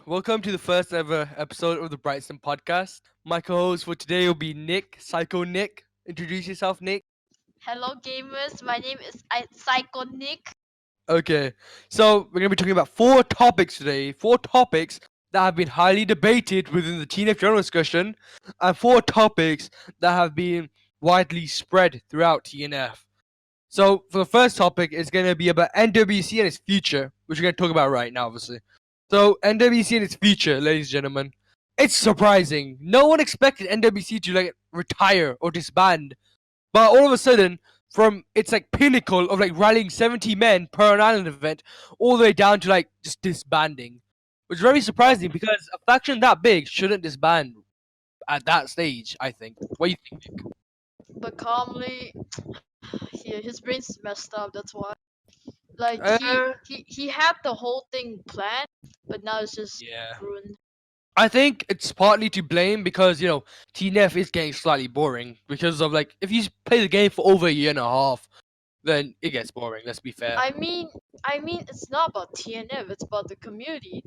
welcome to the first ever episode of the Brightson podcast. My co-host for today will be Nick, Psycho Nick. Introduce yourself, Nick. Hello gamers, my name is Psycho Nick. Okay, so we're gonna be talking about four topics today. Four topics that have been highly debated within the TNF general discussion, and four topics that have been widely spread throughout TNF. So for the first topic, it's gonna be about NWC and its future, which we're gonna talk about right now, obviously. So NWC and its future, ladies and gentlemen, it's surprising. No one expected NWC to like retire or disband, but all of a sudden, from its like pinnacle of like rallying 70 men per an island event, all the way down to like just disbanding, which is very surprising because a faction that big shouldn't disband at that stage. I think. What do you think, Nick? But calmly, his brain's messed up. That's why. Like Uh, he had the whole thing planned, but now it's just yeah. ruined. I think it's partly to blame because TNF is getting slightly boring because of like if you play the game for over a year and a half, then it gets boring. Let's be fair. I mean, it's not about TNF. It's about the community.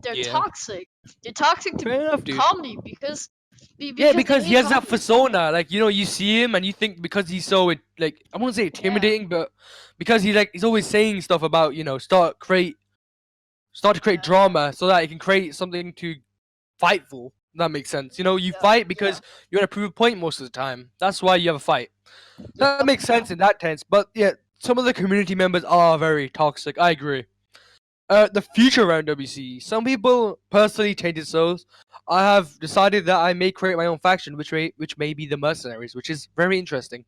They're Yeah, toxic. They're toxic to fair enough, dude. calmly because Yeah, because they because he hate has that calmly. persona. Like you see him and you think because he's so like I won't say Yeah, intimidating, but because he's always saying stuff about start to create yeah, drama so that he can create something to fight for. That makes sense. You yeah, fight yeah. because you want to prove a point most of the time. That's why you have a fight. That Yup, makes sense in that tense. But yeah, some of the community members are very toxic. I agree. The future around WC. Some people personally TaintedSoulz. I have decided that I may create my own faction, which may be the mercenaries, which is very interesting.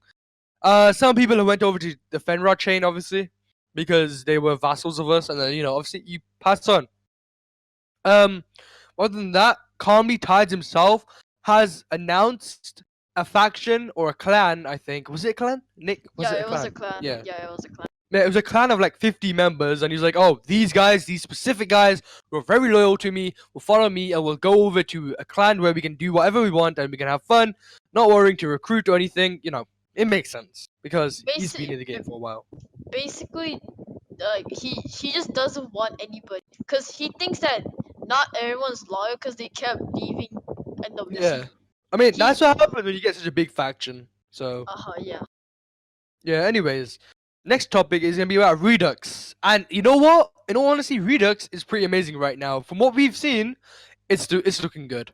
Some people who went over to the Fenrod chain, obviously, because they were vassals of us, and then obviously you pass on. Um, Other than that, Calmly Tides himself has announced a faction or a clan. I think was it a clan? Nick, was Yeah, it a it was a clan? clan. Yeah. Yeah, it was a clan. Yeah, it was a clan of like 50 members, and he's like, "Oh, these guys, these specific guys, were very loyal to me, will follow me, and we'll go over to a clan where we can do whatever we want and we can have fun, not worrying to recruit or anything." It makes sense because he's been Basic, in the game for a while. basically, he just doesn't want anybody because he thinks that not everyone's loyal because they kept leaving NWC. Yeah, I mean He that's what happens when you get such a big faction. So yeah. yeah. Anyways, next topic is gonna be about Redux, and you know what? In all honesty, Redux is pretty amazing right now. From what we've seen, it's looking good.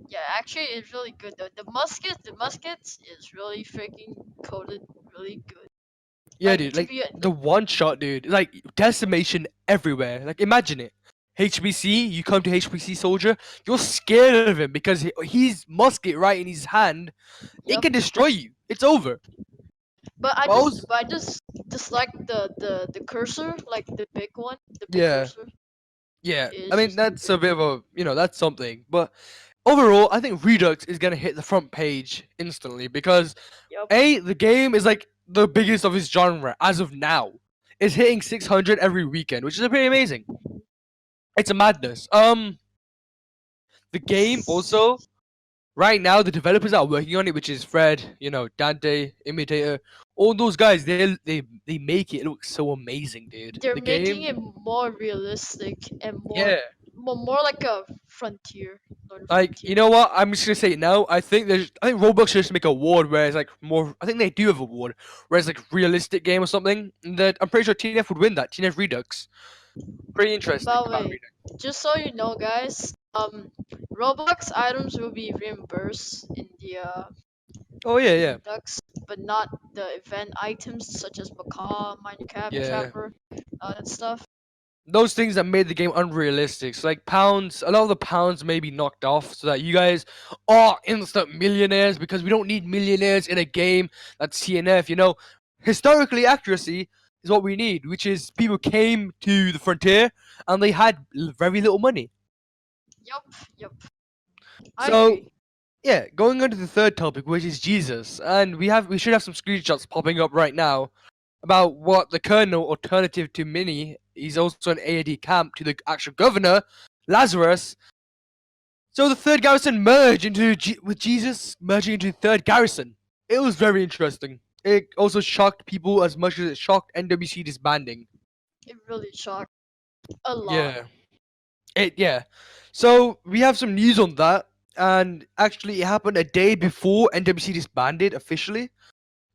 Yeah, actually, it's really good though. The muskets is really freaking coded really good. Yeah, Like dude. to Like be a, the one shot, dude. Like decimation everywhere. Like imagine it. HBC, you come to HBC soldier, you're scared of him because he's musket right in his hand. It yep. can destroy you. It's over. But I Well, just but I just dislike the cursor, like the big one, the big yeah, cursor. yeah. I It's mean just that's a stupid. bit of a that's something. But overall, I think Redux is gonna hit the front page instantly because Yep. the game is like the biggest of its genre as of now. It's hitting 600 every weekend, which is pretty amazing. It's a madness. The game also right now the developers are working on it, which is Fred, Dante, Imitator, all those guys. They make it look so amazing, dude. They're The making game, it more realistic and yeah. more like a frontier, Northern Like Frontier. you know what? I'm just gonna say it now. I think Roblox should just make a award where it's like more. I think they do have a award where it's like realistic game or something. And that I'm pretty sure TNF would win that. TNF Redux. Pretty interesting By the about way, Redux. just so you know, guys, Roblox items will be reimbursed in the Oh yeah, yeah, Redux, but not the event items such as Macaw, Minecraft, yeah. Trapper, that stuff. Those things that made the game unrealistic. So like pounds, a lot of the pounds may be knocked off so that you guys are instant millionaires because we don't need millionaires in a game that's TNF. Historically accuracy is what we need, which is people came to the frontier and they had very little money. Yup, yup. I So agree. yeah, going on to the third topic, which is Jesus, and we should have some screenshots popping up right now about what the colonel alternative to Mini. He's also an AAD camp to the actual governor, Lazarus. So the third garrison merged with Jesus merging into the third garrison. It was very interesting. It also shocked people as much as it shocked NWC disbanding. It really shocked a lot. Yeah. Yeah. So we have some news on that, and actually, it happened a day before NWC disbanded officially.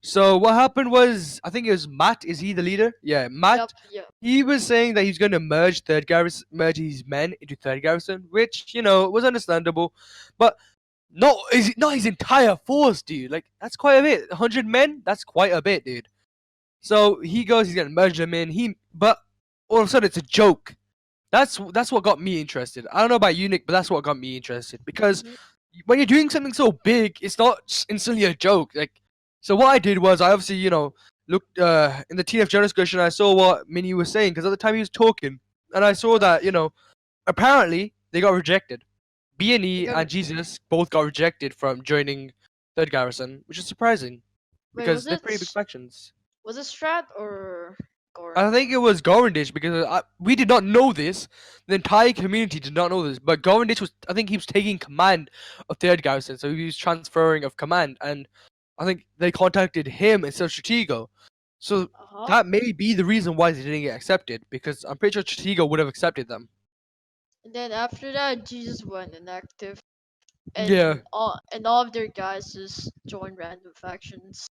So what happened was, I think it was Matt. Is he the leader? Yeah, Yep, Matt. yep. He was saying that he's going to merge third garrison, merge his men into third garrison, which was understandable, but not his entire force, dude. Like that's quite a bit. 100 men. That's quite a bit, dude. So he goes, he's going to merge them in. But all of a sudden, it's a joke. That's what got me interested. I don't know about you, Nick, but that's what got me interested because Mhm. when you're doing something so big, it's not just instantly a joke. Like, so what I did was I obviously looked in the TF Jonas discussion. I saw what Mini was saying because at the time he was talking, and I saw Yep. that apparently they got rejected. They B&E got. and Jesus both got rejected from joining Third Garrison, which is surprising Wait, because they're pretty big factions. was it Strat or I Goran? think it was Gorandish because we did not know this. The entire community did not know this. But Gorandish I think he was taking command of Third Garrison, so he was transferring of command. And I think they contacted him instead of Stratego. So Uh huh. that may be the reason why they didn't get accepted because I'm pretty sure Stratego would have accepted them. And then after that, Jesus went inactive, Yeah. and all of their guys just joined random factions.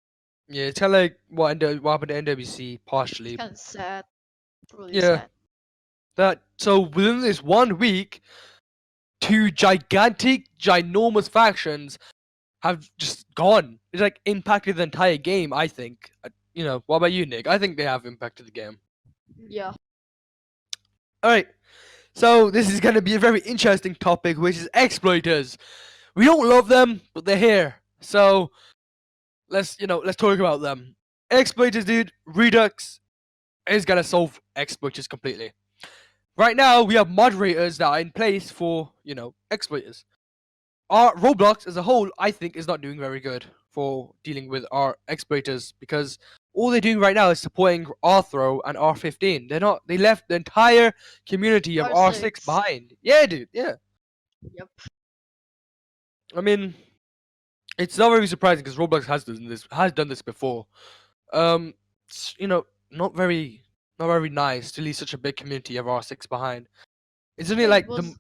Yeah, it's kind of like what happened to NWC It's partially. kind of sad, really Yeah. sad. That so within this 1 week, two gigantic, ginormous factions have just gone. It's like impacted the entire game. I think. What about you, Nick? I think they have impacted the game. Yeah. All right. So this is going to be a very interesting topic, which is exploiters. We don't love them, but they're here. So let's talk about them. Exploiters, dude. Redux is gonna solve exploiters completely. Right now, we have moderators that are in place for exploiters. Our Roblox as a whole, I think, is not doing very good for dealing with our exploiters because all they're doing right now is supporting R-Throw and R15. They're not. They left the entire community of R6 R6. behind. Yeah, dude. Yeah. Yep. I mean, it's not very surprising because Roblox has done this before. It's, not very nice to leave such a big community of R6 behind. Isn't it Wait, like was the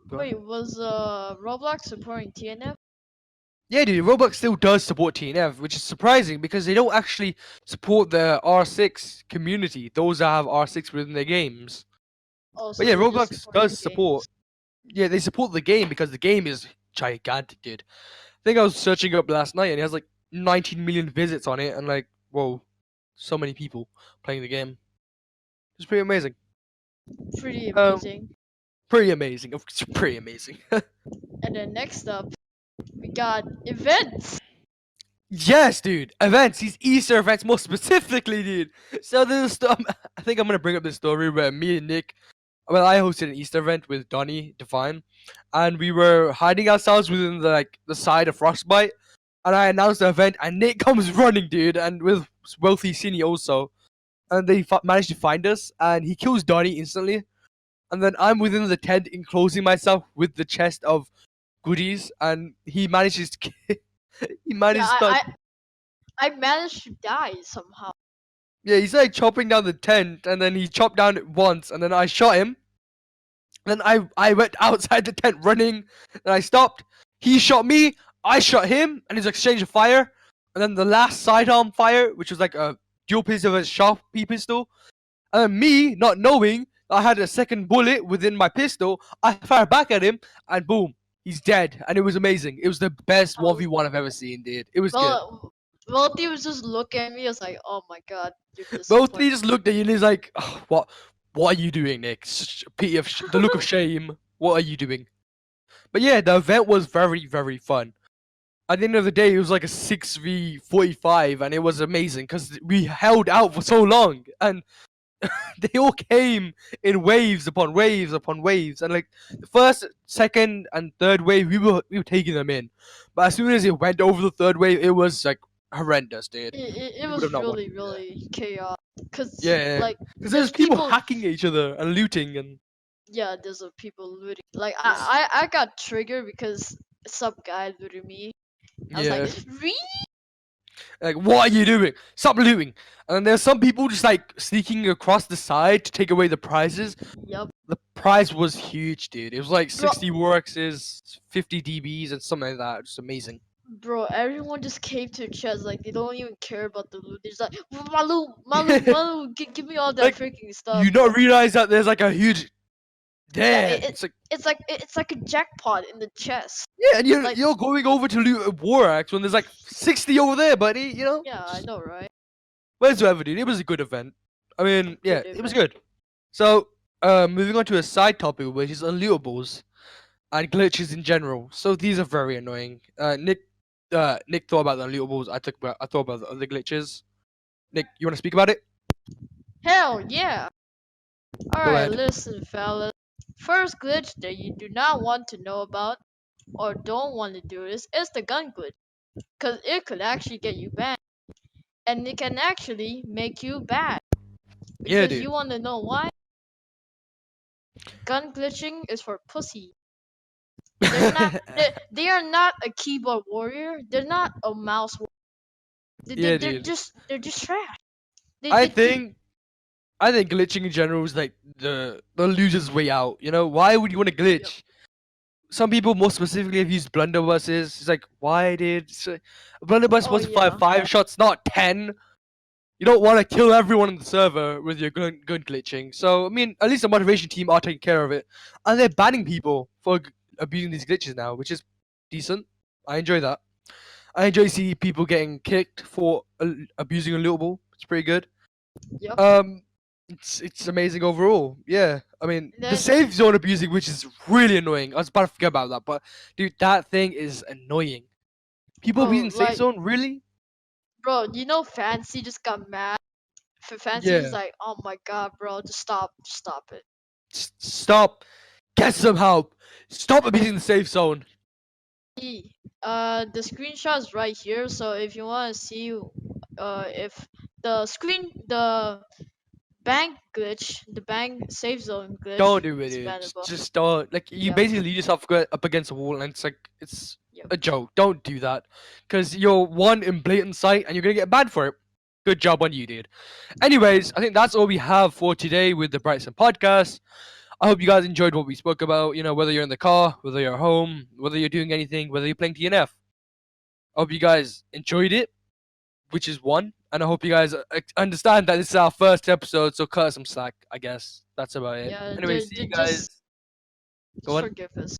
Go on. wait was Roblox supporting TNF? Yeah, dude, Roblox still does support TNF, which is surprising because they don't actually support the R6 community, those that have R6 within their games. But Also, yeah, they just Roblox support the does support. games. Yeah, they support the game because the game is gigantic, dude. I think I was searching up last night and it has like 19 million visits on it, and like, whoa, so many people playing the game. It's pretty amazing. Pretty Um, amazing. pretty amazing. Pretty amazing. And then next up, we got events. Yes, dude. Events. These Easter events, more specifically, dude. So this stuff. I think I'm gonna bring up this story where me and Nick. Well, I hosted an Easter event with Donnie Define, and we were hiding ourselves within the side of Frostbite. And I announced the event, and Nick comes running, dude, and with Wealthy Cine also, and they managed to find us, and he kills Donnie instantly. And then I'm within the tent, enclosing myself with the chest of goodies, and he manages to. He Yeah, manages to. I managed to die somehow. Yeah, he's like chopping down the tent, and then he chopped down it once, and then I shot him. Then I went outside the tent running, and I stopped. He shot me, I shot him, and it's exchange of fire. And then the last sidearm fire, which was like a dual pistol of a sharpie pistol. And then me, not knowing I had a second bullet within my pistol, I fired back at him, and boom, he's dead. And it was amazing. It was the best I was 1v1 I've ever seen, dude. It was good. Wealthy was just looking at me. I was like, oh my god, you're Both he disappointed. just looked at you and he's like, "Oh, what are you doing, Nick? Pity of the look of shame. What are you doing?" But yeah, the event was very, very fun. At the end of the day, it was like a 6v45, and it was amazing because we held out for so long, and they all came in waves upon waves upon waves. And like the first, second, and third wave, we were taking them in, but as soon as it went over the third wave, it was like horrendous, dude. It We would was have not wanted really to do that. really chaotic. Cause Yeah, like because there's there's people people. hacking each other and looting, and Yeah, there's people looting. Like yes, I got triggered because some guy looted me. I was like, yeah. really? Like, what are you doing? Stop looting. And there's some people just like sneaking across the side to take away the prizes. Yup. The prize was huge, dude. It was like Bro, 60 works, 50 DBs, and something like that. Just amazing. bro, everyone just came to chest like they don't even care about the loot. They're just like, Malu, Malu, Malu, give me all that Like, freaking stuff. you not realize that there's like a huge. Yeah, Damn. It's like. it's like a jackpot in the chest. Yeah, and you're, Like, you're going over to loot a war axe when there's like 60 over there, buddy, you know? yeah, I know, right? Whatsoever, dude. It was a good event. I mean, yeah, Good it was event. good. So, moving on to a side topic, which is unlootables and glitches in general. So these are very annoying. Nick thought about the unlootables. I thought about the other glitches. Nick, you want to speak about it? Hell yeah. Go Alright, ahead. listen, fellas. First glitch that you do not want to know about or don't want to do is the gun glitch. Because it could actually get you banned. And it can actually make you bad. Yeah, Because dude. you want to know why? Gun glitching is for pussy. They're not. They are not a keyboard warrior. They're not a mouse warrior. Yeah, dude. They're just trash. They, I they, they, think I think glitching in general is like the loser's way out. You know, why would you want to Yep. glitch? Some people more specifically have used blunderbusses. It's like, why did a blunderbuss Oh supposed to fire yeah. 5 shots, not 10? You don't want to kill everyone on the server with your gun glitching. So I mean, at least the motivation team are taking care of it, and they're banning people for abusing these glitches now, which is decent. I enjoy that. I enjoy seeing people getting kicked for abusing a lootable. It's pretty good. Yep. It's amazing overall. Yeah, I mean the Then, safe zone abusing, which is really annoying. I was about to forget about that, but dude, that thing is annoying. People bro, abusing safe like, zone, really? bro, you know, Fancy just got mad. Fancy was Yeah. like, "Oh my god, bro, just stop it." Stop. Get some help. Stop abusing the safe zone. The screenshot's right here. So if you want to see, if the bank glitch, the bank safe zone Don't glitch do it, is dude. bannable. Just don't. Like you Yep. basically lead yourself up against a wall, and it's like it's Yep. a joke. Don't do that, because you're one in blatant sight, and you're gonna get banned for it. Good job on you, dude. Anyways, I think that's all we have for today with the Brightson podcast. I hope you guys enjoyed what we spoke about. You know, whether you're in the car, whether you're home, whether you're doing anything, whether you're playing TNF. I hope you guys enjoyed it, which is one. And I hope you guys understand that this is our first episode, so cut some slack, I guess. That's about it. Yeah, Anyway, see you just guys. Go on. forgive us.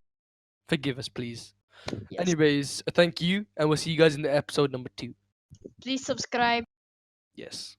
Forgive us, please. Yes. Anyways, thank you, and we'll see you guys in the episode number 2. Please subscribe. Yes.